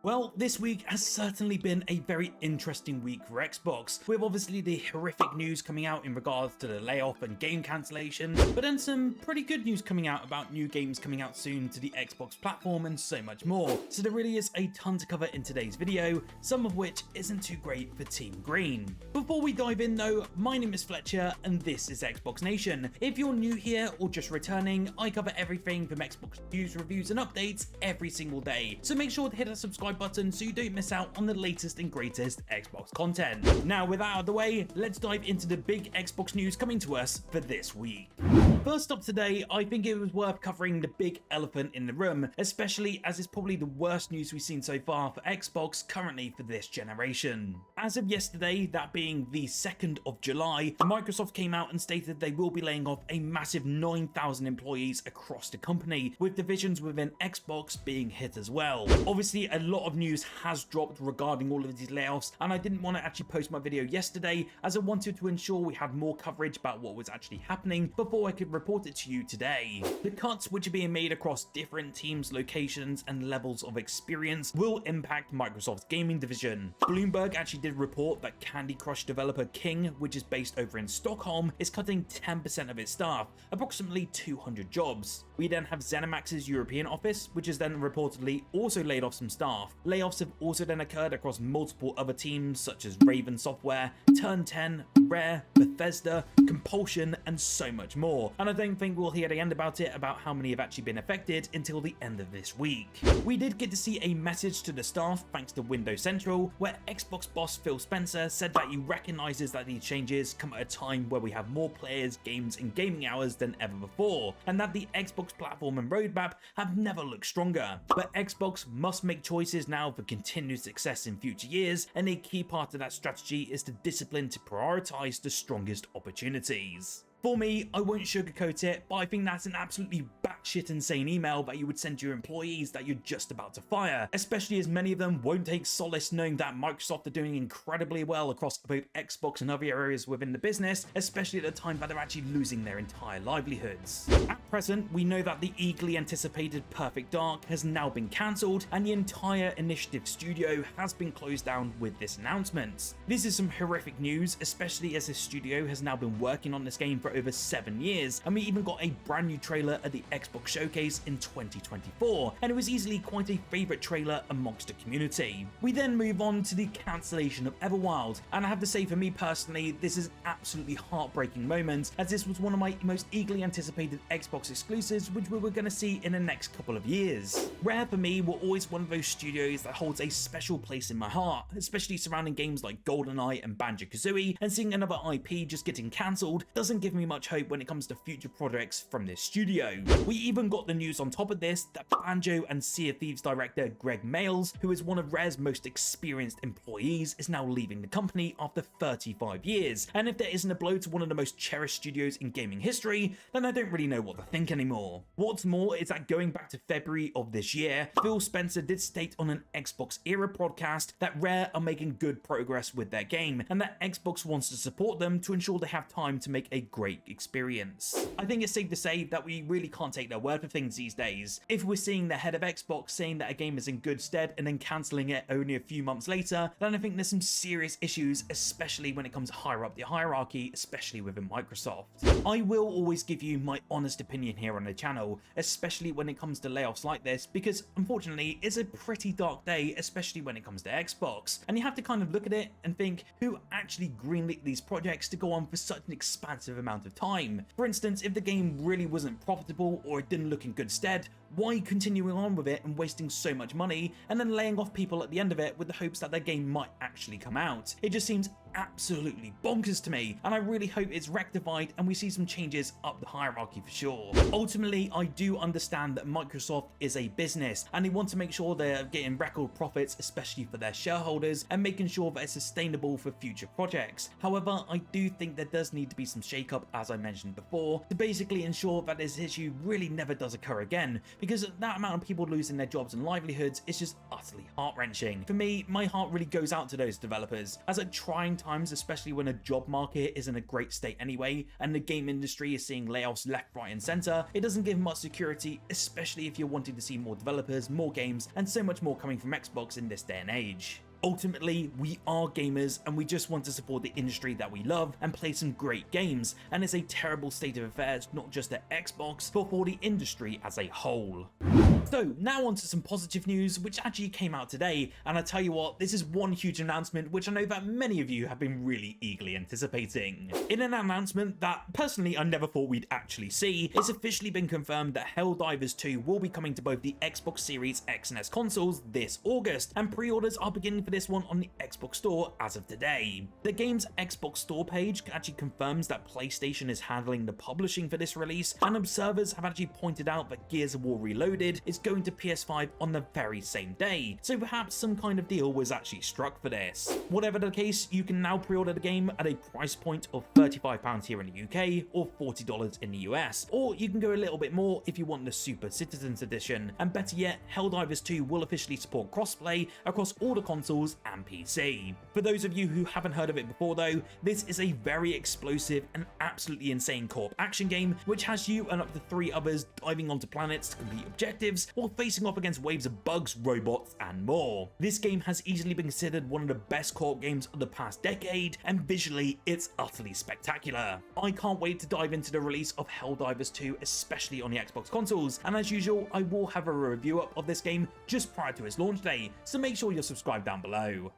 Well, this week has certainly been a very interesting week for Xbox, with obviously the horrific news coming out in regards to the layoff and game cancellation, but then some pretty good news coming out about new games coming out soon to the Xbox platform and so much more. So there really is a ton to cover in today's video, some of which isn't too great for Team Green. Before we dive in though, my name is Fletcher and this is Xbox Nation. If you're new here or just returning, I cover everything from Xbox news, reviews and updates every single day, so make sure to hit that subscribe button so you don't miss out on the latest and greatest Xbox content. Now with that out of the way, let's dive into the big Xbox news coming to us for this week. First up today, I think it was worth covering the big elephant in the room, especially as it's probably the worst news we've seen so far for Xbox currently for this generation. As of yesterday, that being the 2nd of July, Microsoft came out and stated they will be laying off a massive 9,000 employees across the company, with divisions within Xbox being hit as well. Obviously, a lot of news has dropped regarding all of these layoffs, and I didn't want to actually post my video yesterday as I wanted to ensure we had more coverage about what was actually happening before I could report it to you today. The cuts, which are being made across different teams, locations and levels of experience, will impact Microsoft's gaming division. Bloomberg actually did report that Candy Crush developer King, which is based over in Stockholm, is cutting 10% of its staff, approximately 200 jobs. We then have ZeniMax's European office, which has then reportedly also laid off some staff. Layoffs have also then occurred across multiple other teams such as Raven Software, Turn 10, Rare, Bethesda, Compulsion and so much more. And I don't think we'll hear the end about it, about how many have actually been affected, until the end of this week. We did get to see a message to the staff thanks to Windows Central, where Xbox boss Phil Spencer said that he recognises that these changes come at a time where we have more players, games and gaming hours than ever before, and that the Xbox platform and roadmap have never looked stronger. But Xbox must make choices now for continued success in future years, and a key part of that strategy is the discipline to prioritise the strongest opportunities. For me, I won't sugarcoat it, but I think that's an absolutely batshit insane email that you would send to your employees that you're just about to fire, especially as many of them won't take solace knowing that Microsoft are doing incredibly well across both Xbox and other areas within the business, especially at the time that they're actually losing their entire livelihoods. At present, we know that the eagerly anticipated Perfect Dark has now been cancelled, and the entire Initiative studio has been closed down with this announcement. This is some horrific news, especially as this studio has now been working on this game for over 7 years, and we even got a brand new trailer at the Xbox Showcase in 2024, and it was easily quite a favourite trailer amongst the community. We then move on to the cancellation of Everwild, and I have to say for me personally, this is an absolutely heartbreaking moment, as this was one of my most eagerly anticipated Xbox exclusives which we were going to see in the next couple of years. Rare for me were always one of those studios that holds a special place in my heart, especially surrounding games like GoldenEye and Banjo-Kazooie, and seeing another IP just getting cancelled doesn't give me much hope when it comes to future projects from this studio. We even got the news on top of this that Banjo and Sea of Thieves director Greg Mayles, who is one of Rare's most experienced employees, is now leaving the company after 35 years. And if there isn't a blow to one of the most cherished studios in gaming history, then I don't really know what to think anymore. What's more is that going back to February of this year, Phil Spencer did state on an Xbox Era podcast that Rare are making good progress with their game, and that Xbox wants to support them to ensure they have time to make a great experience. I think it's safe to say that we really can't take their word for things these days. If we're seeing the head of Xbox saying that a game is in good stead and then cancelling it only a few months later, then I think there's some serious issues, especially when it comes higher up the hierarchy, especially within Microsoft. I will always give you my honest opinion here on the channel, especially when it comes to layoffs like this, because unfortunately it's a pretty dark day, especially when it comes to Xbox, and you have to kind of look at it and think who actually greenlit these projects to go on for such an expansive amount of time. For instance, if the game really wasn't profitable or it didn't look in good stead, why continuing on with it and wasting so much money and then laying off people at the end of it with the hopes that their game might actually come out? It just seems absolutely bonkers to me, and I really hope it's rectified and we see some changes up the hierarchy for sure. Ultimately, I do understand that Microsoft is a business and they want to make sure they're getting record profits, especially for their shareholders, and making sure that it's sustainable for future projects. However, I do think there does need to be some shake-up, as I mentioned before, to basically ensure that this issue really never does occur again, because that amount of people losing their jobs and livelihoods is just utterly heart-wrenching. For me, my heart really goes out to those developers, as at trying times, especially when a job market is in a great state anyway, and the game industry is seeing layoffs left, right and center, it doesn't give much security, especially if you're wanting to see more developers, more games, and so much more coming from Xbox in this day and age. Ultimately, we are gamers and we just want to support the industry that we love and play some great games, and it's a terrible state of affairs not just at Xbox, but for the industry as a whole. So now on to some positive news which actually came out today, and I tell you what, this is one huge announcement which I know that many of you have been really eagerly anticipating. In an announcement that personally I never thought we'd actually see, it's officially been confirmed that Helldivers 2 will be coming to both the Xbox Series X and S consoles this August, and pre-orders are beginning for this one on the Xbox Store as of today. The game's Xbox Store page actually confirms that PlayStation is handling the publishing for this release, and observers have actually pointed out that Gears of War Reloaded is going to PS5 on the very same day, so perhaps some kind of deal was actually struck for this. Whatever the case, you can now pre-order the game at a price point of £35 here in the UK or $40 in the US, or you can go a little bit more if you want the Super Citizens Edition, and better yet, Helldivers 2 will officially support crossplay across all the consoles and PC. For those of you who haven't heard of it before though, this is a very explosive and absolutely insane co-op action game which has you and up to 3 others diving onto planets to complete objectives or facing off against waves of bugs, robots and more. This game has easily been considered one of the best co-op games of the past decade, and visually it's utterly spectacular. I can't wait to dive into the release of Helldivers 2, especially on the Xbox consoles, and as usual I will have a review up of this game just prior to its launch day, so make sure you're subscribed down below.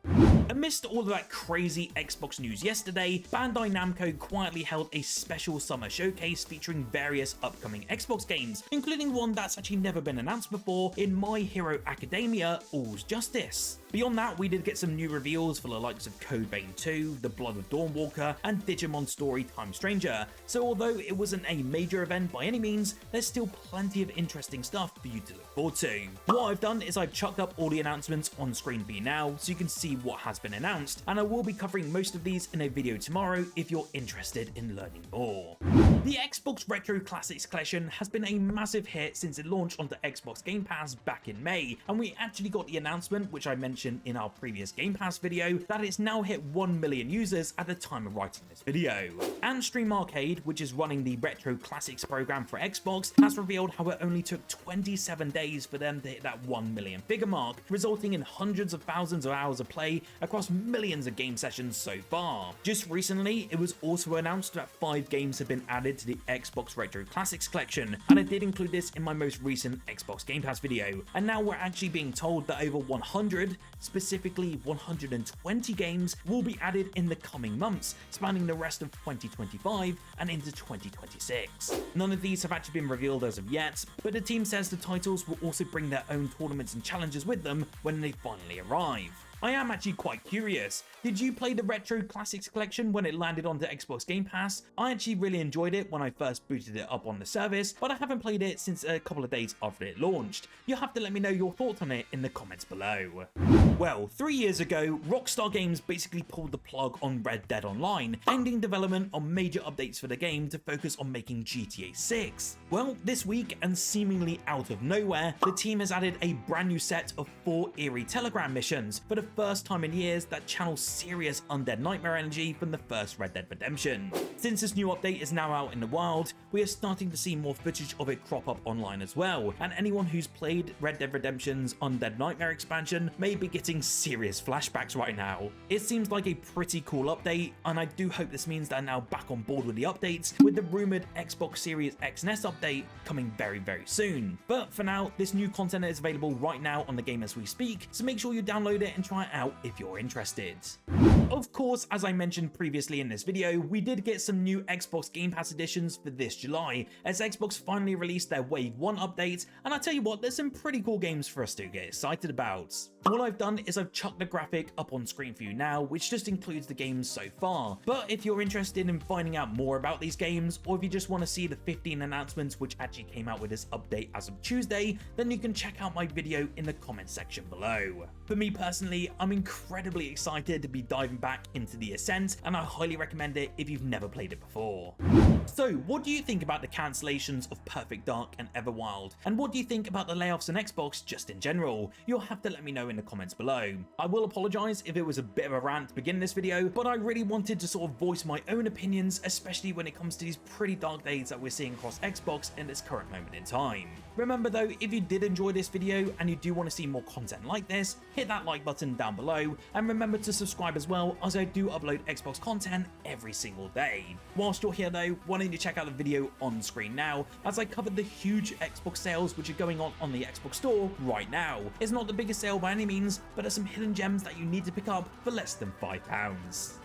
Amidst all of that crazy Xbox news yesterday, Bandai Namco quietly held a special summer showcase featuring various upcoming Xbox games, including one that's actually never been announced before in My Hero Academia: All's Justice. Beyond that, we did get some new reveals for the likes of Code Vein 2, The Blood of Dawnwalker, and Digimon Story Time Stranger, so although it wasn't a major event by any means, there's still plenty of interesting stuff for you to look forward to. What I've done is I've chucked up all the announcements on screen for you now, so you can see what has been announced, and I will be covering most of these in a video tomorrow if you're interested in learning more. The Xbox Retro Classics Collection has been a massive hit since it launched onto Xbox Game Pass back in May, and we actually got the announcement, which I mentioned in our previous Game Pass video, that it's now hit 1 million users at the time of writing this video. And Stream Arcade, which is running the Retro Classics program for Xbox, has revealed how it only took 27 days for them to hit that 1 million figure mark, resulting in hundreds of thousands of hours of play across millions of game sessions so far. Just recently, it was also announced that 5 games have been added to the Xbox Retro Classics collection, and I did include this in my most recent Xbox Game Pass video, and now we're actually being told that over 100, specifically 120 games, will be added in the coming months, spanning the rest of 2025 and into 2026. None of these have actually been revealed as of yet, but the team says the titles will also bring their own tournaments and challenges with them when they finally arrive. I am actually quite curious. Did you play the Retro Classics collection when it landed onto Xbox Game Pass? I actually really enjoyed it when I first booted it up on the service, but I haven't played it since a couple of days after it launched. You'll have to let me know your thoughts on it in the comments below. Well, 3 years ago, Rockstar Games basically pulled the plug on Red Dead Online, ending development on major updates for the game to focus on making GTA 6. Well, this week, and seemingly out of nowhere, the team has added a brand new set of 4 eerie Telegram missions for the first time in years that channel serious undead nightmare energy from the first Red Dead Redemption. Since this new update is now out in the wild, we are starting to see more footage of it crop up online as well, and anyone who's played Red Dead Redemption's Undead Nightmare expansion may be getting serious flashbacks right now. It seems like a pretty cool update, and I do hope this means they're now back on board with the updates, with the rumoured Xbox Series X and S update coming very soon. But for now, this new content is available right now on the game as we speak, so make sure you download it and try it out if you're interested. Of course, as I mentioned previously in this video, we did get some new Xbox Game Pass editions for this July, as Xbox finally released their Wave 1 update, and I tell you what, there's some pretty cool games for us to get excited about. What I've done is I've chucked the graphic up on screen for you now, which just includes the games so far, but if you're interested in finding out more about these games, or if you just want to see the 15 announcements which actually came out with this update as of Tuesday, then you can check out my video in the comments section below. For me personally, I'm incredibly excited to be diving back into the Ascent, and I highly recommend it if you've never played it before. So, what do you think about the cancellations of Perfect Dark and Everwild? And what do you think about the layoffs on Xbox just in general? You'll have to let me know in the comments below. I will apologise if it was a bit of a rant to begin this video, but I really wanted to sort of voice my own opinions, especially when it comes to these pretty dark days that we're seeing across Xbox in this current moment in time. Remember though, if you did enjoy this video and you do want to see more content like this, hit that like button down below, and remember to subscribe as well, as I do upload Xbox content every single day. Whilst you're here though, why don't you check out the video on screen now, as I covered the huge Xbox sales which are going on the Xbox store right now. It's not the biggest sale by any means, but there's some hidden gems that you need to pick up for less than £5.